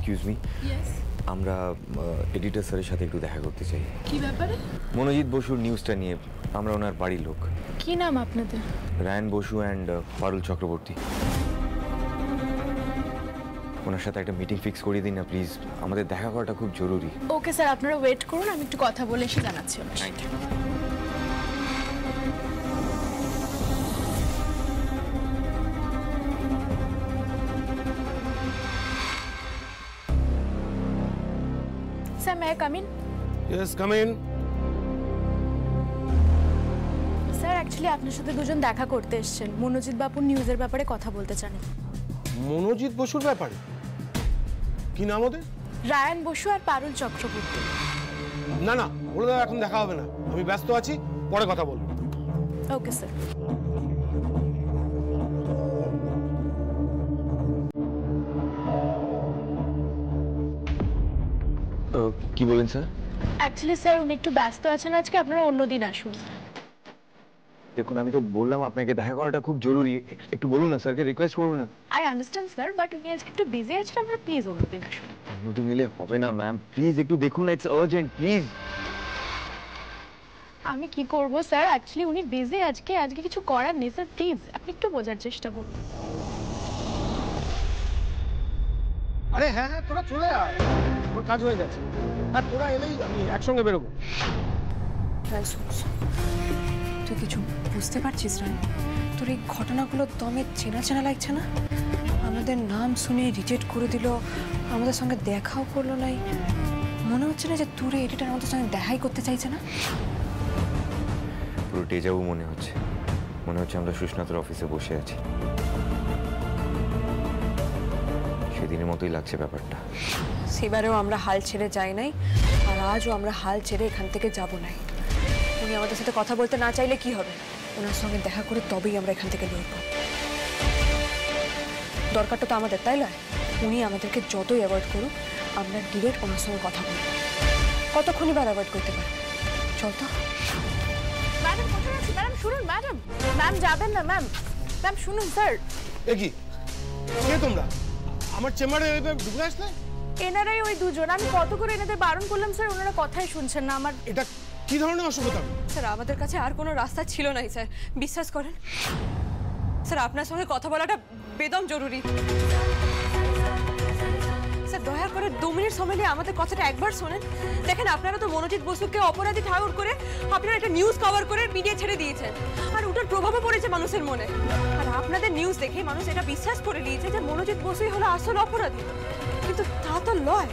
Excuse me, আমরা editor স্যারের সাথে একটু দেখা করতে চাই। কি ব্যাপারে? মনোজিৎ বসুর নিউজটা নিয়ে। আমরা ওনার বাড়ির লোক। কি নাম আপনাদের? রায়ান বসু অ্যান্ড পারুল চক্রবর্তী। ওনার সাথে একটা মিটিং ফিক্স করিয়ে দিন না প্লিজ, আমাদের দেখা করাটা খুব জরুরি। ওকে স্যার, আপনারা ওয়েট করুন, আমি একটু কথা বলে এসে জানাচ্ছি। Thank you. Sir, may I come in? Yes, come in. Sir, actually আপনার সাথে দুজন দেখা করতে এসেছেন। মনোজিৎ বাবুর নিউজের ব্যাপারে কথা বলতে চান। মনোজিৎ বসুর ব্যাপারে? কি নাম ওদের? রায়ান বসু আর পারুল চক্রবর্তী। না না, ওরা এখন দেখা হবে না, আমি ব্যস্ত আছি, পরে কথা বলবো। Okay sir. কি বলেন স্যার? অ্যাকচুয়ালি স্যার উনি একটু ব্যস্ত আছেন আজকে, আপনারা অন্যদিন আসুন। দেখুন, আমি তো বললাম আপনাকে দেখা করাটা খুব জরুরি, একটু বলুন না স্যারকে, রিকোয়েস্ট করুন না। আই আন্ডারস্ট্যান্ড স্যার, বাট উনি আজকে একটু বিজি আছেন, আপনারা প্লিজ অন্যদিন আসুন। অন্যদিন নিলে হবে না ম্যাম, প্লিজ একটু দেখুন না, ইটস আর্জেন্ট প্লিজ। আমি কি করব স্যার, অ্যাকচুয়ালি উনি বিজি আজকে কিছু করার নেই স্যার, প্লিজ আপনি একটু বোঝার চেষ্টা করুন। আরে হ্যাঁ হ্যাঁ, তোরা চলে আয়, তোর কাজ হয়ে গেছে। আর তোরা এলেই আমি একসঙ্গে বেরোবো। তুই কিছু বুঝতে পারছিস রায়? তোর এই ঘটনাগুলো দমে চেনা চেনা লাগছে না? আমাদের নাম শুনে রিজেক্ট করে দিল, আমাদের সঙ্গে দেখাও করলো নাই। মনে হচ্ছে না যে তোর এডিটার আমাদের সঙ্গে দেখাই করতে চাইছে না? পুরো ডেজাবু মনে হচ্ছে, মনে হচ্ছে আমরা সুস্নাতর অফিসে বসে আছি। সেদিনের মতোই লাগছে ব্যাপারটা। সেবারেও আমরা হাল ছেড়ে যাই নাই, আর আজও আমরা হাল ছেড়ে এখান থেকে যাব নাই। উনি আমাদের সাথে কথা বলতে না চাইলে কি হবে? ওনার সঙ্গে দেখা করে তবেই আমরা এখান থেকে লড়ব। দরকারটা তো আমাদের, তাই নয়? উনি আমাদেরকে যতই অ্যাভয়েড করুক, আমরা ডিরেক্ট ওনার সঙ্গে কথা বলব। কতক্ষণই বার অ্যাভয়েড করতে পারি? চল তো। ম্যাডাম কোথায় আছেন? ম্যাডাম শুনুন, ম্যাডাম ম্যাম যাবেন না ম্যাম, ম্যাম শুনুন স্যার। এ কি, কে তোমরা? আমার চেম্বারে ঢুকে আসলে? এনারাই ওই দুজন, আমি কত করে এনাদের বারণ করলাম স্যার, ওনারা কথাই শুনছেন না আমার। এটা কি ধরনের অসুবিধা? স্যার, আমাদের কাছে আর কোনো রাস্তা ছিল না স্যার, বিশ্বাস করেন। স্যার, আপনার সঙ্গে কথা বলাটা বেদম জরুরি। স্যার, দয়া করে 2 মিনিট সময় নিয়ে আমাদের কথাটা একবার শোনেন। দেখেন, আপনারা তো মনোজিৎ বসুকে অপরাধী ঠাকুর করে আপনারা একটা নিউজ কভার করে মিডিয়া ছেড়ে দিয়েছেন, আর ওটার প্রভাবও পড়েছে মানুষের মনে। আর আপনাদের নিউজ দেখে মানুষ এটা বিশ্বাস করে নিয়েছে যে মনোজিৎ বসুই হলো আসল অপরাধী, কিন্তু তা তো নয়।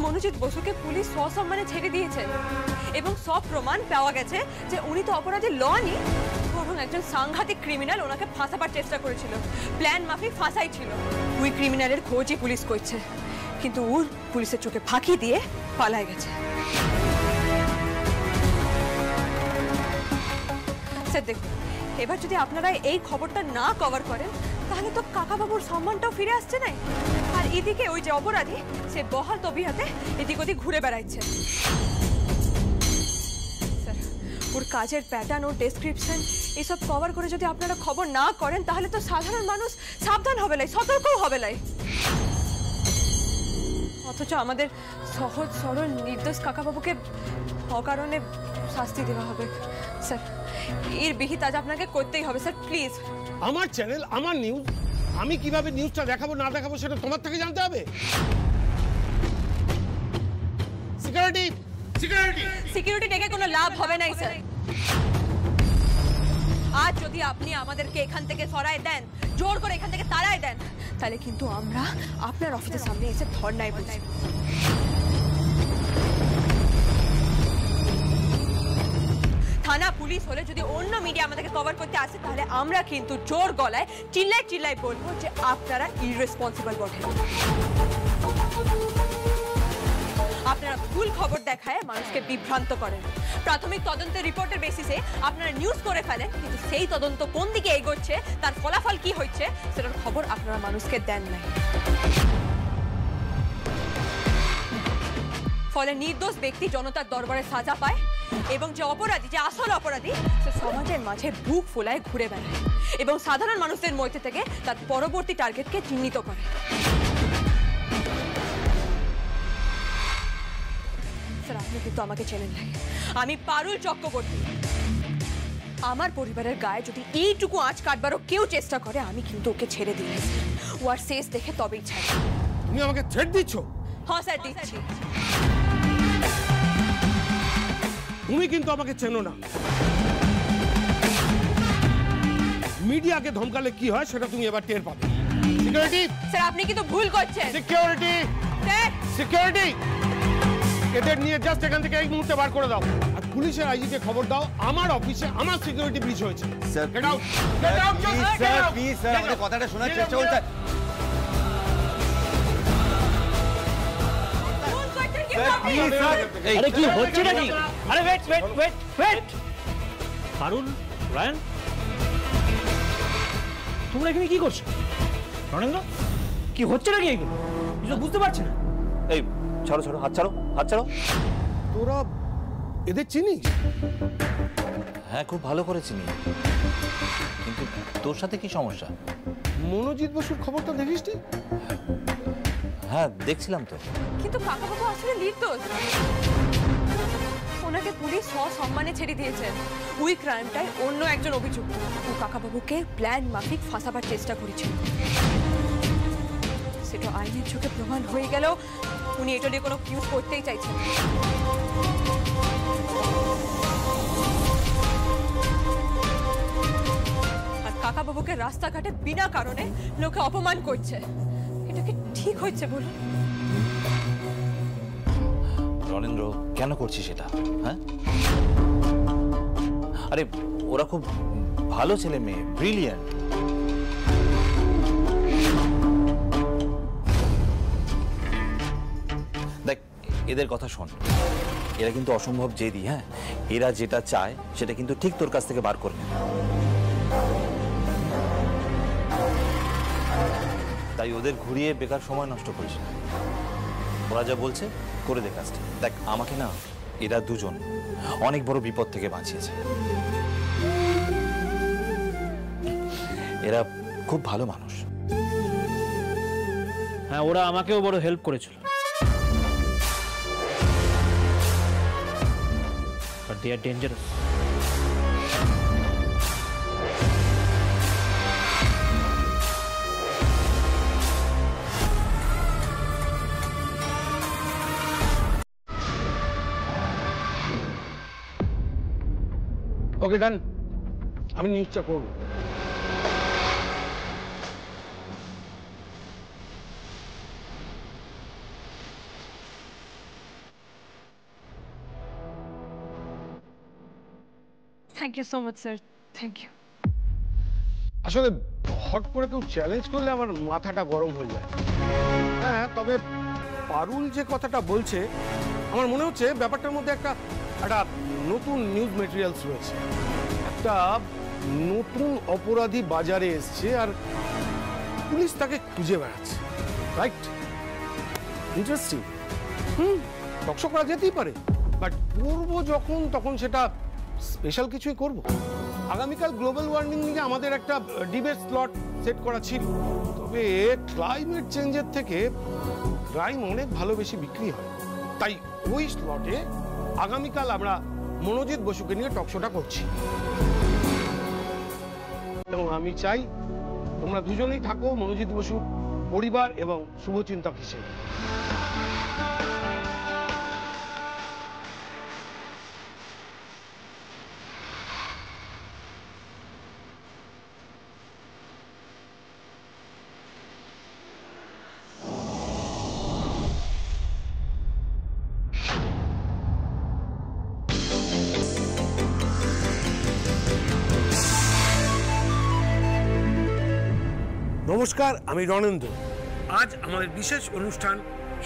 মনোজিৎ বসুকে পুলিশ সসম্মানে ছেড়ে দিয়েছে এবং সব প্রমাণ পাওয়া গেছে যে উনি তো অপরাধী ননই, বরং একজন সাংঘাতিক ক্রিমিনাল ওনাকে ফাঁসাবার চেষ্টা করেছিল, প্ল্যান মাফিক ফাঁসাই ছিল। ওই ক্রিমিনালের খোঁজই পুলিশ করছে, কিন্তু ওর পুলিশের চোখে ফাঁকি দিয়ে পালায় গেছে। স্যার দেখুন, এবার যদি আপনারা এই খবরটা না কভার করেন তাহলে তো কাকাবাবুর সম্মানটাও ফিরে আসছে না, আর এদিকে ওই যে অপরাধী সে বহাল তবিহাতে এদিক ওদিক ঘুরে বেড়াচ্ছে। স্যার, ওর কাজের প্যাটার্ন, ওর ডেসক্রিপশন এসব কভার করে যদি আপনারা খবর না করেন তাহলে তো সাধারণ মানুষ সাবধান হবে লাই, সতর্কও হবে লাই। অথচ আমাদের সহজ সরল নির্দোষ কাকাবাবুকে অকারণে শাস্তি দেওয়া হবে। স্যার, এর বিহিত আজ আপনাকে করতেই হবে স্যার, প্লিজ। আমার চ্যানেল, আমার নিউজ, আমি কিভাবে নিউজটা দেখাবো না দেখাবো সেটা তোমার থেকে জানতে হবে। সিকিউরিটি, সিকিউরিটি, সিকিউরিটি ডেকে কোনো লাভ হবে না স্যার। আজ যদি আপনি আমাদেরকে এখান থেকে সরায় দেন, জোর করে এখান থেকে তাড়ায় দেন, তাহলে কিন্তু আমরা আপনার অফিসের সামনে এসে ধর্নায় বসব। থানা পুলিশ হলে যদি অন্য মিডিয়া আমাদেরকে কভার করতে আসে তাহলে আমরা কিন্তু জোর গলায় চিল্লাই চিল্লাই বলবো যে আপনারা ইররেসপন্সিবল বটে। আপনারা ভুল খবর দেখায় মানুষকে বিভ্রান্ত করেন। প্রাথমিক তদন্তের রিপোর্টের বেসিসে আপনারা নিউজ করে ফেলেন, কিন্তু সেই তদন্ত কোন দিকে এগোচ্ছে, তার ফলাফল কি হচ্ছে সেটার খবর আপনারা মানুষকে দেন নাই। ফলে নির্দোষ ব্যক্তি জনতার দরবারে সাজা পায় এবং যে অপরাধী, যে আসল অপরাধী, সে সমাজের মাঝে বুক ফোলায় ঘুরে বেড়ায় এবং সাধারণ মানুষদের মধ্যে থেকে তার পরবর্তী টার্গেটকে চিহ্নিত করে। স্যার, আপনি কিন্তু আমাকে চেনেন না। আমি পারুল চক্রবর্তী। আমার পরিবারের গায়ে যদি এইটুকু আঁচ কাটবারও কেউ চেষ্টা করে, আমি কিন্তু ওকে ছেড়ে দিই। ও আর শেষ দেখে তবেই ছাড়ি। তুমি আমাকে থ্রেট দিচ্ছ? হ্যাঁ স্যার, দিচ্ছি। তুমি কিন্তু আমাকে চেনো না। মিডিয়াকে ধমকালে কি হয় সেটা তুমি এবার টের পাবে। সিকিউরিটি! স্যার, আপনি কিন্তু ভুল করছেন। সিকিউরিটি! Sir, security! এদের নিয়ে জাস্ট এখান থেকে এই মুহূর্তে বার করে দাও। আর পুলিশের আইজিকে খবর দাও আমার অফিসে আমার সিকিউরিটি ব্রিচ হয়েছে। Sir, get out! Get out! Sir please sir, আমাদের কথাটা শোনার চেষ্টা করুন স্যার। ভুল করছেন কি স্যার, আপনি? Please sir. আরে কি হচ্ছে নাকি? আরে ওয়েট ওয়েট ওয়েট ওয়েট, পারুল, রায়ান, তোমরা এখানে কি করছো? রণেন্দ্র, কি হচ্ছে নাকি এগুলো? কিছু বুঝতে পারছি না। এই ছাড়ো ছাড়ো, হাত ছাড়ো, হাত ছাড়ো। তোরা এদের চিনিস? হ্যাঁ, খুব ভালো করে চিনি। কিন্তু তোর সাথে কি সমস্যা? মনোজিৎ বসুর খবরটা দেখিসনি? হ্যাঁ, দেখছিলাম তো। কিন্তু কাকাবাবু আসলে নির্দোষ। ওনাকে পুলিশ সসম্মানে ছেড়ে দিয়েছেন। ওই ক্রাইমটাই অন্য একজন অভিযুক্ত। ও কাকাবাবুকে প্ল্যান মাফিক ফাঁসাবার চেষ্টা করেছিল। সেটা আইনের চোখে প্রমাণ হয়ে গেল। উনি এটা নিয়ে কোনো কিউজ করতেই চাইছেন। আর কাকাবাবুকে রাস্তাঘাটে বিনা কারণে লোকে অপমান করছে। এটা কি ঠিক হচ্ছে বলুন? রণেন্দ্র, কেন করছিস এটা? হ্যাঁ, আরে ওরা খুব ভালো ছেলে মেয়ে, ব্রিলিয়ান্ট। দেখ, এদের কথা শোন। এরা কিন্তু অসম্ভব জেদি। হ্যাঁ, এরা যেটা চায় সেটা কিন্তু ঠিক তোর কাছ থেকে বার করবে। তাই ওদের ঘুরিয়ে বেকার সময় নষ্ট করিস না। ওরা যা বলছে করে দে কাজটা। দেখ, আমাকে না এরা দুজন অনেক বড় বিপদ থেকে বাঁচিয়েছে। এরা খুব ভালো মানুষ। হ্যাঁ, ওরা আমাকেও বড় হেল্প করেছিল। But they are dangerous. Okay, done. আমি নিউজটা করব। Thank you so much sir, thank you. আসলে হট করে কেউ চ্যালেঞ্জ করলে আমার মাথাটা গরম হয়ে যায়। হ্যাঁ, তবে পারুল যে কথাটা বলছে, আমার মনে হচ্ছে ব্যাপারটার মধ্যে একটা নতুন নিউজ মেটেরিয়ালস রয়েছে। একটা নতুন অপরাধী বাজারে এসছে আর পুলিশ তাকে খুঁজে বেড়াচ্ছে। রাইট? ইন্টারেস্টিং। টকশো করা যেতেই পারে, বাট করবো যখন তখন সেটা স্পেশাল কিছুই করব। আগামীকাল গ্লোবাল ওয়ার্মিং নিয়ে আমাদের একটা ডিবেট স্লট সেট করা ছিল, তবে ক্লাইমেট চেঞ্জের থেকে ক্রাইম অনেক ভালো বেশি বিক্রি হয়। তাই ওই স্লটে আগামীকাল আমরা মনোজিৎ বসুকে নিয়ে টকশোটা করছি। এবং আমি চাই তোমরা দুজনেই থাকো মনোজিৎ বসুর পরিবার এবং শুভচিন্তক হিসেবে। নমস্কার, আমি রণেন্দ্র। আজ আমাদের বিশেষ অনুষ্ঠান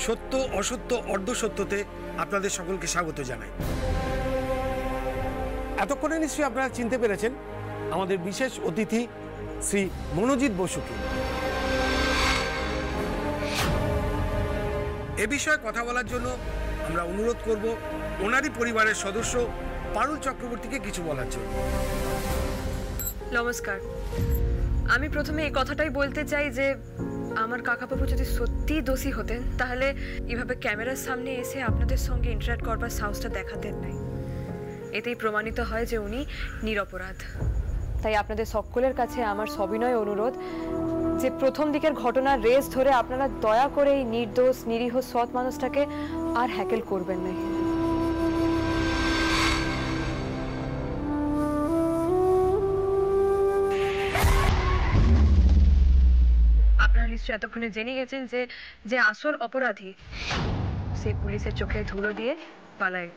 সত্য অসত্য অর্ধসত্যতে আপনাদের সকলকে স্বাগত জানাই। এতক্ষণে নিশ্চয়ই আপনারা চিনতে পেরেছেন আমাদের বিশেষ অতিথি শ্রী মনোজিৎ বসুকে। এ বিষয়ে কথা বলার জন্য আমরা অনুরোধ করব ওনারই পরিবারের সদস্য পারুল চক্রবর্তীকে কিছু বলার জন্য। নমস্কার। আমি প্রথমে এই কথাটাই বলতে চাই যে আমার কাকাবাবু যদি সত্যিই দোষী হতেন তাহলে এভাবে ক্যামেরার সামনে এসে আপনাদের সঙ্গে ইন্টারঅ্যাক্ট করবার সাহসটা দেখাতেন নাই। এতেই প্রমাণিত হয় যে উনি নিরপরাধ। তাই আপনাদের সকলের কাছে আমার সবিনয় অনুরোধ যে প্রথম দিকের ঘটনার রেস ধরে আপনারা দয়া করে এই নির্দোষ নিরীহ সৎ মানুষটাকে আর হ্যাকেল করবেন না। আপনারা নিশ্চয়ই এতক্ষণে জেনে গেছেন যে যে আসল অপরাধী সে পুলিশের চোখে ধুলো দিয়ে পালায়।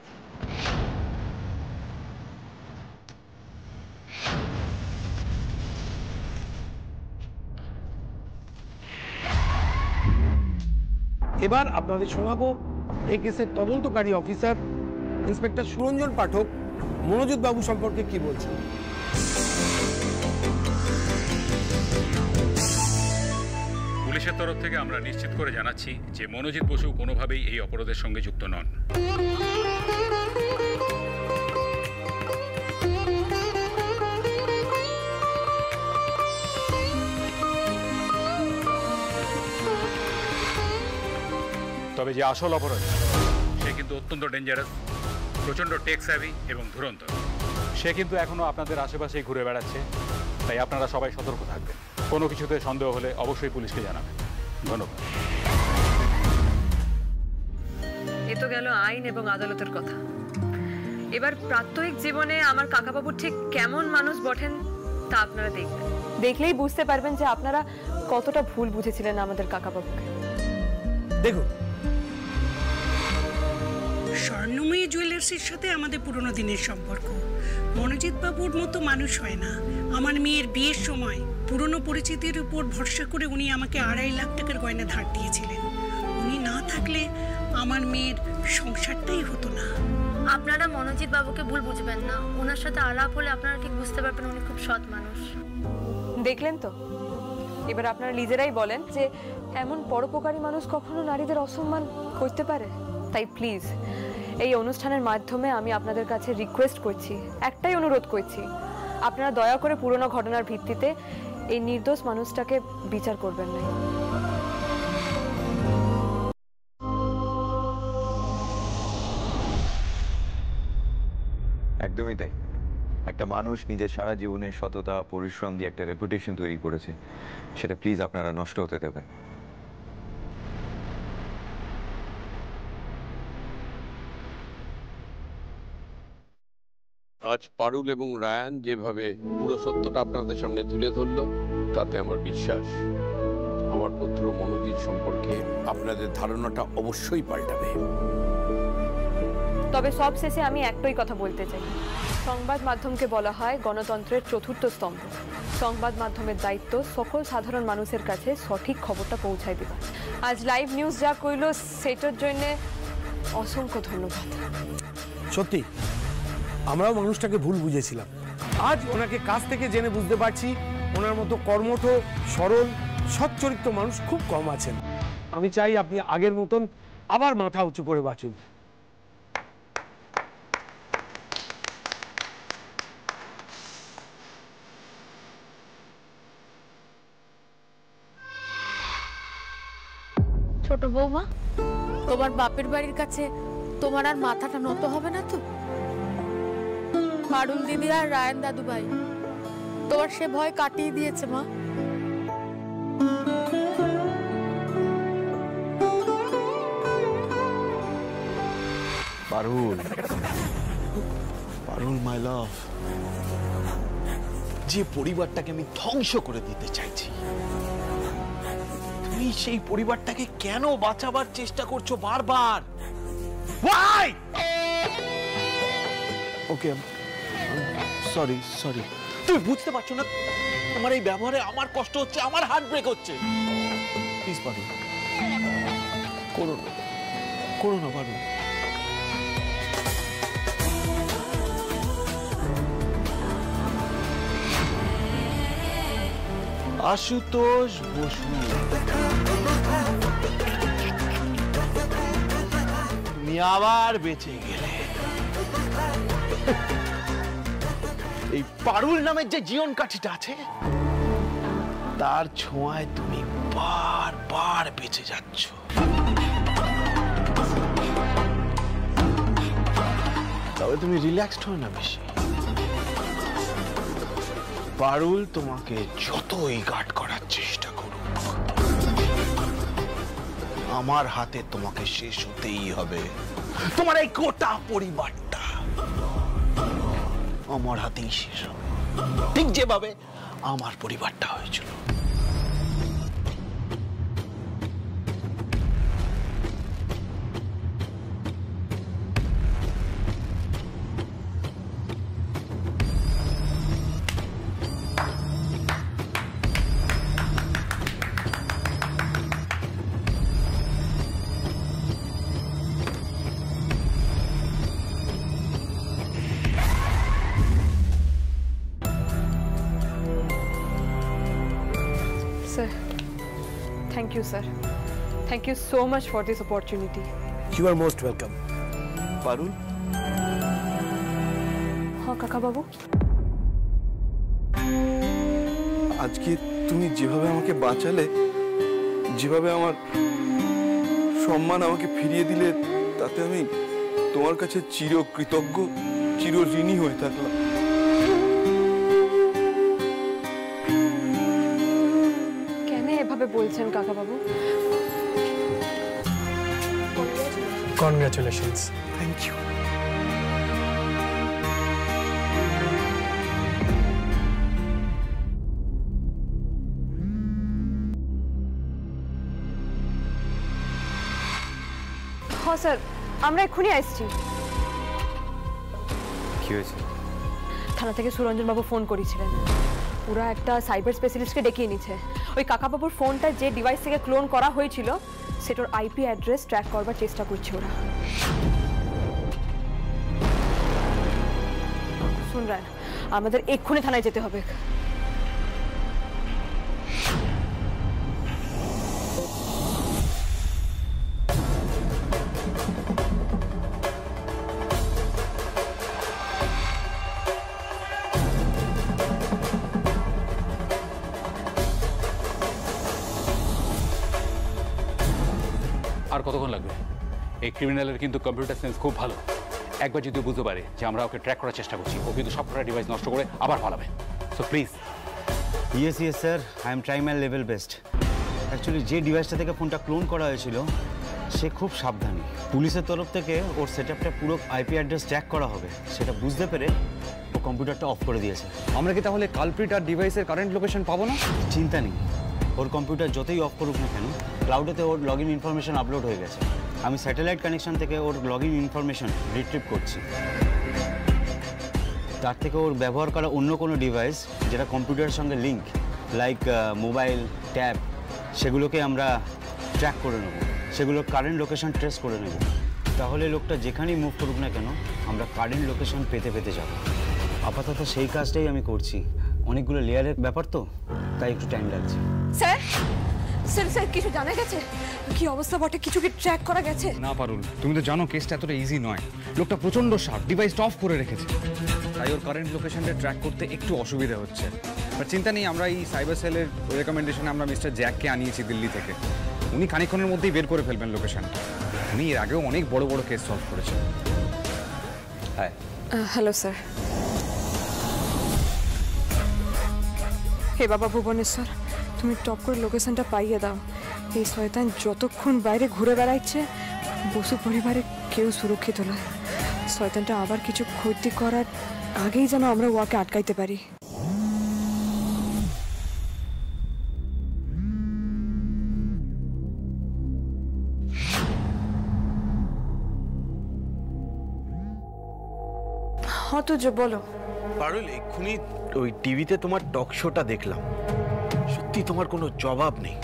এবার আপনাদের শোনাবো এই কেসের তদন্তকারী অফিসার ইন্সপেক্টর সুরঞ্জন পাঠক মনোজিৎ বাবু সম্পর্কে কি বলছেন। পুলিশের তরফ থেকে আমরা নিশ্চিত করে জানাচ্ছি যে মনোজিৎ বসু কোনোভাবেই এই অপরাধের সঙ্গে যুক্ত নন। তবে যে আসল অপরাধী সে কিন্তু অত্যন্ত ডেঞ্জারাস, প্রচণ্ড টেক স্যাভি এবং ধুরন্ধর। সে কিন্তু এখনো আপনাদের আশেপাশেই ঘুরে বেড়াচ্ছে, তাই আপনারা সবাই সতর্ক থাকবেন। কোনো কিছুতে সন্দেহ হলে অবশ্যই পুলিশকে জানাবেন। ধন্যবাদ। এ তো গেল আইন এবং আদালতের কথা। এবার প্রাত্যহিক জীবনে আমার কাকাবাবু ঠিক কেমন মানুষ বটেন তা আপনারা দেখবেন। দেখলেই বুঝতে পারবেন যে আপনারা কতটা ভুল বুঝেছিলেন আমাদের কাকাবাবুকে। দেখুন, স্বর্ণময়ী জুয়েলার্সের সাথে আমাদের পুরনো দিনের সম্পর্ক। মনোজিৎ বাবুর মতো মানুষ হয় না। আমার মেয়ের বিয়ের সময় পুরনো পরিচিতির উপর ভরসা করে উনি আমাকে 2.5 লাখ টাকার গয়না ধার দিয়েছিলেন। উনি না থাকলে আমার মেয়ের সংসারটাই হতো না। আপনারা মনোজিৎ বাবুকে ভুল বুঝবেন না। ওনার সাথে আলাপ হলে আপনারা ঠিক বুঝতে পারবেন উনি খুব সৎ মানুষ। দেখলেন তো, এবার আপনারা নিজেরাই বলেন যে এমন পরোপকারী মানুষ কখনো নারীদের অসম্মান করতে পারে? তাই প্লিজ এই অনুষ্ঠানের মাধ্যমে আমি আপনাদের কাছে রিকোয়েস্ট করছি, একটাই অনুরোধ করছি, আপনারা দয়া করে পুরনো ঘটনার ভিত্তিতে এই নির্দোষ মানুষটাকে বিচার করবেন না। একদমই তাই। একটা মানুষ নিজের সারা জীবনের সততা পরিশ্রম দিয়ে একটা রেপুটেশন তৈরি করেছে, সেটা প্লিজ আপনারা নষ্ট হতে দেবেন। আজ পারুল এবং রায়ান যেভাবে পুরো সত্যটা আপনাদের সামনে তুলে ধরলো, তাতে আমার বিশ্বাস আমার পুত্র মনোজিৎ সম্পর্কে আপনাদের ধারণাটা অবশ্যই পাল্টাবে। তবে সব শেষে আমি একটাই কথা বলতে চাই, সংবাদ মাধ্যমকে বলা হয় গণতন্ত্রের চতুর্থ স্তম্ভ। সংবাদ মাধ্যমের দায়িত্ব সকল সাধারণ মানুষের কাছে সঠিক খবরটা পৌঁছায় দেওয়া। আজ লাইভ নিউজ যা কইল সেটার জন্য অসংখ্য ধন্যবাদ। সত্যি আমরাও মানুষটাকে ভুল বুঝেছিলাম। আজ ওনাকে কাছ থেকে জেনে বুঝতে পারছি ওনার মতো কর্মঠ, সরল, সচ্চরিত্র মানুষ খুব কম আছেন। আমি চাই আপনি আগের মতন আবার মাথা উঁচু করে বাঁচুন। ছোট বৌমা, তোমার বাপের বাড়ির কাছে তোমার আর মাথাটা নত হবে না তো? পারুল দিদি আর রায়ন দাদু ভাই তোমার সে ভয় কাটিয়ে দিয়েছে মা। পারুল, পারুল মাই লাভ, যে পরিবারটাকে আমি ধ্বংস করে দিতে চাইছি, তুমি সেই পরিবারটাকে কেন বাঁচাবার চেষ্টা করছো বারবার? Why? Okay, sorry sorry. তুমি বুঝতে পারছো না তোমার এই ব্যবহারে আমার কষ্ট হচ্ছে, আমার হার্ট ব্রেক হচ্ছে। প্লিজ পারুল, করো না, করো না পারুল। আশুতোষ বসু, তুমি আবার বেঁচে গেলে। এই পারুল নামের যে জীবন কাঠিটা আছে তার ছোঁয়ায় তুমি বারবার বেঁচে যাচ্ছ। তবে তুমি রিল্যাক্সড হও না বেশি। পারুল তোমাকে যতই গার্ড করার চেষ্টা করুক, আমার হাতে তোমাকে শেষ হতেই হবে। তোমার এই গোটা পরিবারটা আমার হাতেই শেষ হবে, ঠিক যেভাবে আমার পরিবারটা হয়েছিল। Sir, thank you, sir. Thank you so much for this opportunity. You are most welcome. পারুল, हाँ काका बाबू, আজকে তুমি যেভাবে আমাকে বাঁচালে, যেভাবে আমার সম্মান আমাকে ফিরিয়ে দিলে, তাতে আমি তোমার কাছে চিরকৃতজ্ঞ, চিরঋণী হয়ে থাকলাম। কেন এভাবে বলছেন কাকা বাবু? Congratulations. Thank you. হ্যাঁ স্যার, আমরা এক্ষুনি আসছি। কি হয়েছে? থানা থেকে সুরঞ্জন বাবু ফোন করেছিলেন। ওরা একটা সাইবার স্পেশালিস্টকে ডেকে এনেছে। ওই কাকাবাবুর ফোনটা যে ডিভাইস থেকে ক্লোন করা হয়েছিল সেটার আইপি অ্যাড্রেস ট্র্যাক করবার চেষ্টা করছে ওরা। শুনলেন, আমাদের এক্ষুনি থানায় যেতে হবে। আর কতক্ষণ লাগবে? এই ক্রিমিনালের কিন্তু কম্পিউটার সেন্স খুব ভালো। একবার যদি বুঝতে পারে যে আমরা ওকে ট্র্যাক করার চেষ্টা করছি, ও কিন্তু সবকটা ডিভাইস নষ্ট করে আবার পালাবে। So please. Yes yes sir, I am trying my level best. Actually যে ডিভাইসটা থেকে ফোনটা ক্লোন করা হয়েছিল সে খুব সাবধানী। পুলিশের তরফ থেকে ওর সেটআপটা পুরো আইপি অ্যাড্রেস ট্র্যাক করা হবে সেটা বুঝতে পেরে ও কম্পিউটারটা অফ করে দিয়েছে। আমরা কি তাহলে কালপ্রিট আর ডিভাইসের কারেন্ট লোকেশন পাবো না? চিন্তা নেই, ওর কম্পিউটার যতই অফ করুক না কেন ক্লাউডেতে ওর লগ ইন ইনফরমেশন আপলোড হয়ে গেছে। আমি স্যাটেলাইট কানেকশন থেকে ওর লগ ইন ইনফরমেশন রিট্রিভ করছি। তার থেকে ওর ব্যবহার করা অন্য কোনো ডিভাইস যেটা কম্পিউটারের সঙ্গে লিঙ্ক, লাইক মোবাইল, ট্যাব, সেগুলোকে আমরা ট্র্যাক করে নেব, সেগুলোর কারেন্ট লোকেশন ট্রেস করে নেব। তাহলে লোকটা যেখানেই মুভ করুক না কেন আমরা কারেন্ট লোকেশন পেতে পেতে যাব। আপাতত সেই কাজটাই আমি করছি। অনেকগুলো লেয়ারের ব্যাপার তো, তাই একটু টাইম লাগছে। স্যার স্যার স্যার কিছু জানা গেছে? কি অবস্থা বটে? কিছু কি ট্র্যাক করা গেছে? না পারুল, তুমি তো জানো কেসটা এতটা ইজি নয়। লোকটা প্রচন্ড শার্প, ডিভাইসটা অফ করে রেখেছে, তাই ওর কারেন্ট লোকেশনটা ট্র্যাক করতে একটু অসুবিধা হচ্ছে। বাট চিন্তা নেই, আমরা এই সাইবার সেলের রেকমেন্ডেশনে আমরা মিস্টার জ্যাককে আনিয়েছি দিল্লি থেকে। উনি খানিকক্ষণের মধ্যেই বের করে ফেলবেন লোকেশনটা। উনি এর আগেও অনেক বড় বড় কেস সলভ করেছেন। হ্যাঁ, হ্যালো স্যার। হে বাবা ভুবনেশ্বর, তুমি টপ করে লোকেশনটা পাইয়ে দাও। এই শয়তান যতক্ষণ বাইরে ঘুরে বেড়াচ্ছে বসু পরিবারে কেউ সুরক্ষিত নয়। শয়তানটা আবার কিছু ক্ষতি করার আগেই যেন আমরা ওয়াকে আটকাইতে পারি। হ্যাঁ তো বলো। পারুল, এক্ষুনি ওই টিভিতে তোমার টক শোটা দেখলাম। সত্যি তোমার কোনো জবাব নেই।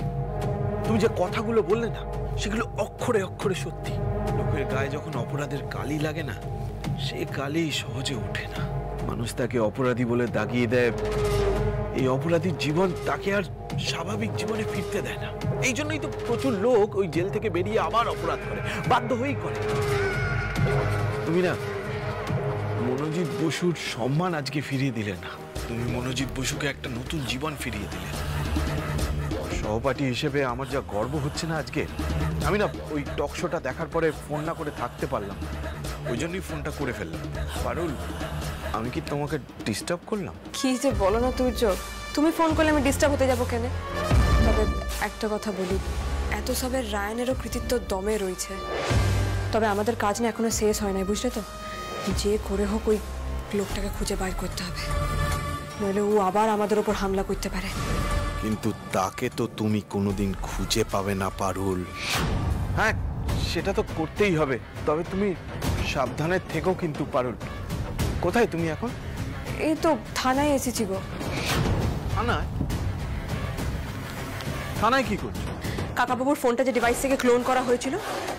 তুমি যে কথাগুলো বললে না সেগুলো অক্ষরে অক্ষরে সত্যি। লোকের গায়ে যখন অপরাধের কালি লাগে না, সে কালি সহজে ওঠে না। মানুষ তাকে অপরাধী বলে দাগিয়ে দেয়। এই অপরাধীর জীবন তাকে আর স্বাভাবিক জীবনে ফিরতে দেয় না। এই জন্যই তো প্রচুর লোক ওই জেল থেকে বেরিয়ে আবার অপরাধ করে, বাধ্য হয়েই করে। তুমি না মনোজিৎ বসুর সম্মান আজকে ফিরিয়ে দিলে না, তুমি মনোজিৎ বসুকে একটা নতুন জীবন ফিরিয়ে দিলে। সহপাঠী হিসেবে আমার যা গর্ব হচ্ছে না আজকে, আমি না ওই টক শোটা দেখার পরে ফোন না করে থাকতে পারলাম, ওই জন্যই ফোনটা করে ফেললাম। পারুল, আমি কি তোমাকে ডিস্টার্ব করলাম? কি যে বলো না তুর্য, তুমি ফোন করলে আমি ডিস্টার্ব হতে যাবো কেন? তবে একটা কথা বলি, এত সবের রায়ানেরও কৃতিত্ব দমে রয়েছে। তবে আমাদের কাজ না এখনো শেষ হয় নাই, বুঝলে তো? যে করে হোক ওই লোকটাকে খুঁজে বাইর করতে হবে, নইলে ও আবার আমাদের ওপর হামলা করতে পারে। কিন্তু তাকে তো তুমি কোনোদিন খুঁজে পাবে না পারুল। হ্যাঁ, সেটা তো করতেই হবে, তবে তুমি সাবধানে থেকো কিন্তু পারুল। কোথায় তুমি এখন? এই তো থানায় এসেছি গো। থানায়? থানায় কি করছো? কাকাবাবুর ফোনটা যে ডিভাইস থেকে ক্লোন করা হয়েছিল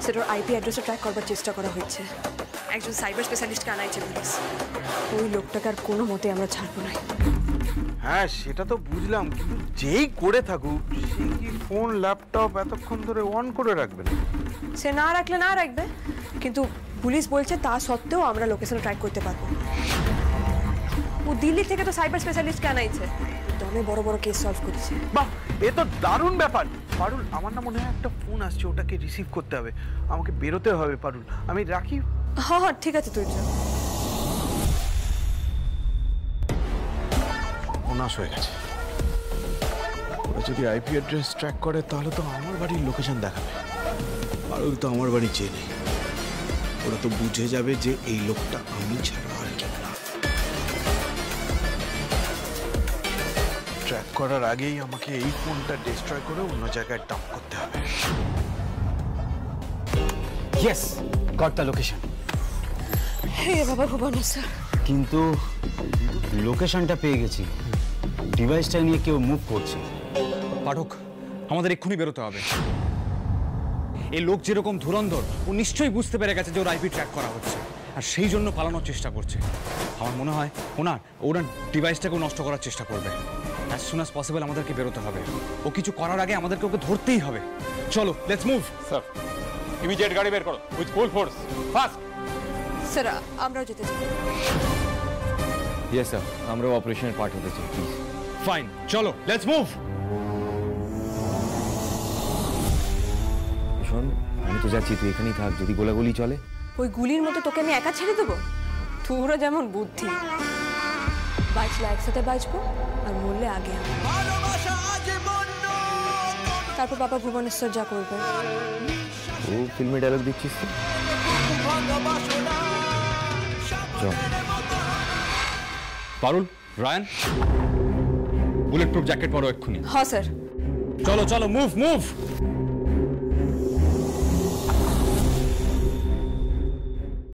সেটার আইপি অ্যাড্রেসটা ট্র্যাক করবার চেষ্টা করা হচ্ছে। একজন সাইবার স্পেশালিস্টকে আনাইছে পুলিশ। ওই লোকটাকে আর কোনো মতে আমরা ছাড়বো না। হ্যাঁ, সেটা তো বুঝলাম, কিন্তু যেই করে থাকুক সে কি ফোন ল্যাপটপ এতক্ষণ ধরে অন করে রাখবে না? সে না রাখলে না রাখবে, কিন্তু পুলিশ বলছে তা সত্ত্বেও আমরা লোকেশন ট্র্যাক করতে পারবো। ও দিল্লি থেকে তো সাইবার স্পেশালিস্টকে আনাইছে, দমে বড় বড় কেস সলভ করছে। বাহ, এ তো দারুণ ব্যাপার। পারুল, আমার না মনে হয় একটা ফোন আসছে, ওটাকে রিসিভ করতে হবে। আমাকে বেরোতে হবে পারুল, আমি রাখি। হ্যাঁ হ্যাঁ ঠিক আছে তুই। নাশ হয়ে গেছে। ওরা যদি আইপি অ্যাড্রেস ট্র্যাক করে তাহলে তো আমার বাড়ির লোকেশন দেখাবে। পারুল তো আমার বাড়ি চেনে, ওরা তো বুঝে যাবে যে এই লোকটা আমি ছাড়া আর কেউ না। ট্র্যাক করার আগেই আমাকে এই ফোনটা ডিস্ট্রয় করে অন্য জায়গায় ডাম্প করতে হবে। Yes, got the location. হে বাবা ভুবনেশ্বর, কিন্তু লোকেশনটা পেয়ে গেছি, ডিভাইসটা নিয়ে কেউ মুভ করছে। পাঠক, আমাদের এক্ষুনি বেরোতে হবে। এই লোক যেরকম ধুরন্ধর, ও নিশ্চয়ই বুঝতে পেরে গেছে যে ওর আইপি ট্র্যাক করা হচ্ছে, আর সেই জন্য পালানোর চেষ্টা করছে। আমার মনে হয় ওরা ডিভাইসটাকেও নষ্ট করার চেষ্টা করবে। অ্যাজ সুন অ্যাজ পসিবল আমাদেরকে বেরোতে হবে। ও কিছু করার আগে আমাদেরকে ওকে ধরতেই হবে। চলো, লেটস মুভ। স্যার, ইমিডিয়েট গাড়ি বের করো with full force, fast. Sir, আমরাও যেতে চাই। ইয়েস স্যার, আমরাও অপারেশনের পার্ট হতে চাই, প্লিজ। ফাইন, চলো, লেটস মুভ। শোন, আমি তো যাচ্ছি, তুই এখানেই থাক। যদি গোলাগুলি চলে, ওই গুলির মতো তোকে আমি একা ছেড়ে দেবো? তোরও যেমন বুদ্ধি, বাঁচলে একসাথে বাঁচবো, আর মরলে আগে। তারপর বাবা ভুবনেশ্বর যা করবে। ও ফিল্মে ডায়লগ দিচ্ছিস তো? চল। পারুল, রায়ান, বুলেট প্রুফ জ্যাকেট পরো এক্ষুনি। হ্যাঁ স্যার। চলো চলো, মুভ মুভ।